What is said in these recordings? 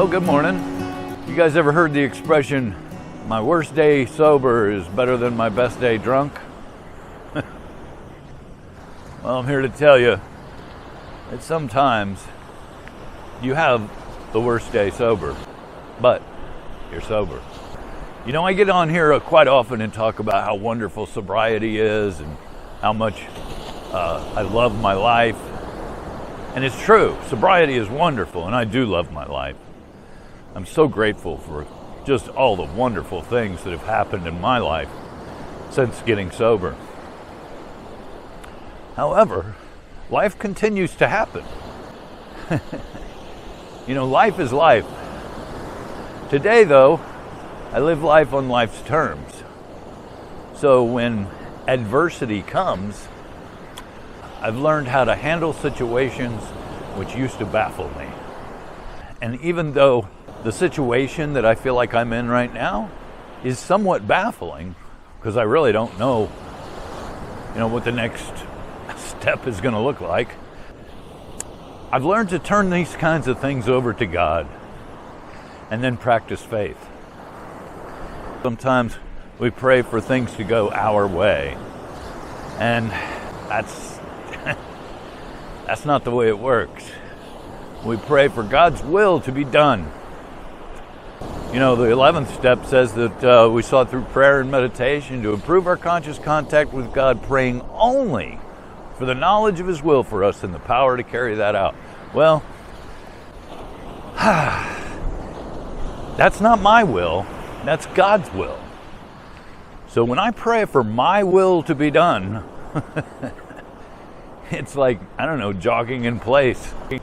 Well, good morning. You guys ever heard the expression, my worst day sober is better than my best day drunk? Well, I'm here to tell you that sometimes you have the worst day sober, but you're sober. You know, I get on here quite often and talk about how wonderful sobriety is and how much I love my life. And it's true, sobriety is wonderful, and I do love my life. I'm so grateful for just all the wonderful things that have happened in my life since getting sober. However, life continues to happen. You know, life is life. Today, though, I live life on life's terms. So when adversity comes, I've learned how to handle situations which used to baffle me. And even though the situation that I feel like I'm in right now is somewhat baffling, because I really don't know, what the next step is going to look like, I've learned to turn these kinds of things over to God and then practice faith. Sometimes we pray for things to go our way, and that's not the way it works. We pray for God's will to be done. You know, the 11th step says that we sought through prayer and meditation to improve our conscious contact with God, praying only for the knowledge of His will for us and the power to carry that out. Well, that's not my will, that's God's will. So when I pray for my will to be done, it's like, jogging in place. You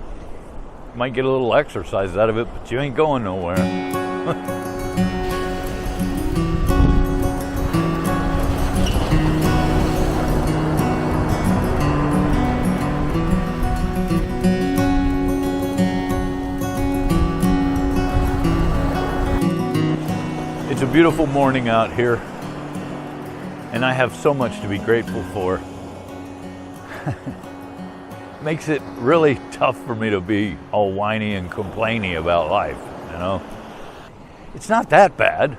might get a little exercise out of it, but you ain't going nowhere. It's a beautiful morning out here, and I have so much to be grateful for. Makes it really tough for me to be all whiny and complainy about life, It's not that bad.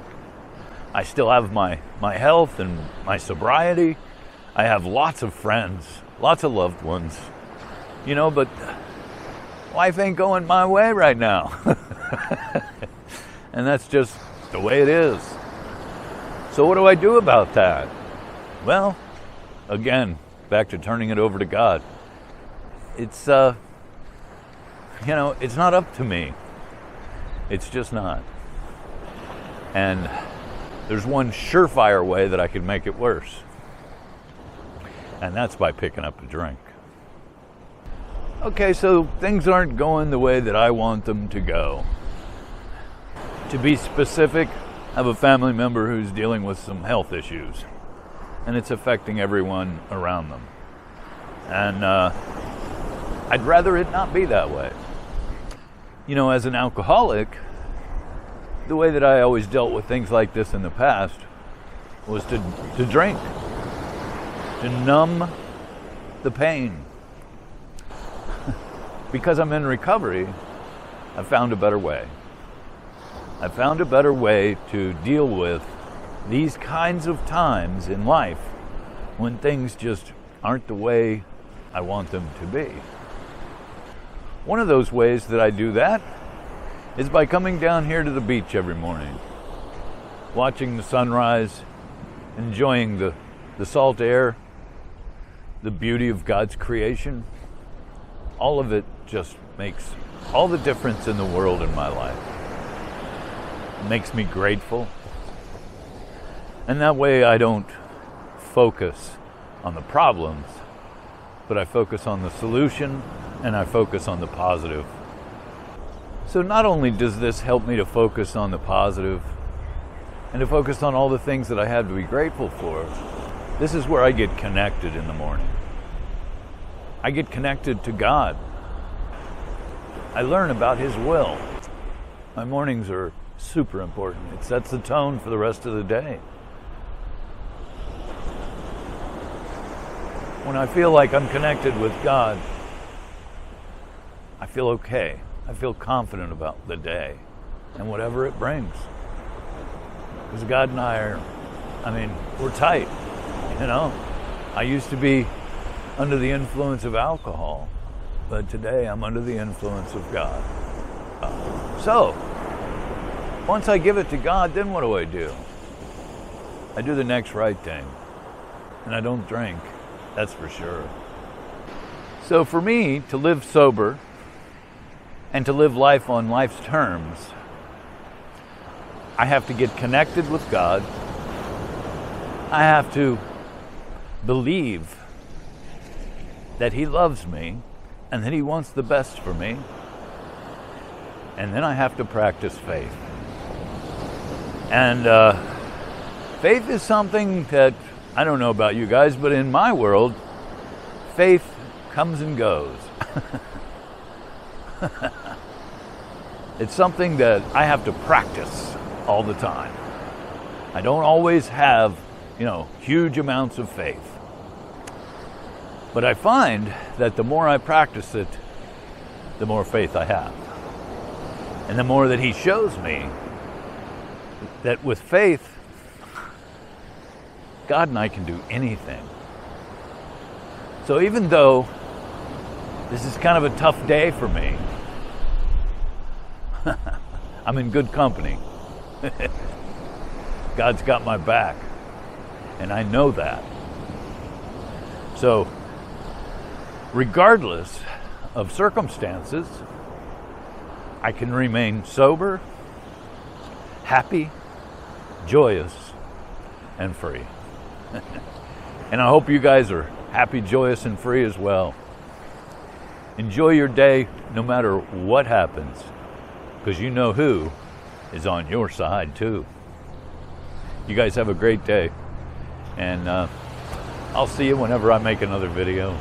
I still have my health and my sobriety. I have lots of friends, lots of loved ones, but life ain't going my way right now. And that's just the way it is. So what do I do about that? Well, again, back to turning it over to God. It's, it's not up to me. It's just not. And there's one surefire way that I can make it worse. And that's by picking up a drink. Okay, so things aren't going the way that I want them to go. To be specific, I have a family member who's dealing with some health issues, and it's affecting everyone around them. And I'd rather it not be that way. As an alcoholic, the way that I always dealt with things like this in the past was to drink, to numb the pain. Because I'm in recovery, I found a better way. I found a better way to deal with these kinds of times in life when things just aren't the way I want them to be. One of those ways that I do that is by coming down here to the beach every morning, watching the sunrise, enjoying the salt air, the beauty of God's creation. All of it just makes all the difference in the world in my life. It makes me grateful. And that way I don't focus on the problems, but I focus on the solution and I focus on the positive. So not only does this help me to focus on the positive and to focus on all the things that I have to be grateful for, this is where I get connected in the morning. I get connected to God. I learn about His will. My mornings are super important. It sets the tone for the rest of the day. When I feel like I'm connected with God, I feel okay. I feel confident about the day. and whatever it brings. Because God and I are, we're tight, you know. I used to be under the influence of alcohol, but today I'm under the influence of God. So, once I give it to God, then what do? I do the next right thing. And I don't drink, that's for sure. So for me, to live sober and to live life on life's terms, I have to get connected with God. I have to believe that He loves me and that He wants the best for me. And then I have to practice faith. And faith is something that, I don't know about you guys, but in my world, faith comes and goes. It's something that I have to practice all the time. I don't always have, huge amounts of faith. But I find that the more I practice it, the more faith I have. And the more that He shows me that with faith, God and I can do anything. So even though this is kind of a tough day for me, I'm in good company. God's got my back, and I know that. So, regardless of circumstances, I can remain sober, happy, joyous, and free. And I hope you guys are happy, joyous, and free as well. Enjoy your day no matter what happens, because you know who is on your side too. You guys have a great day, and I'll see you whenever I make another video.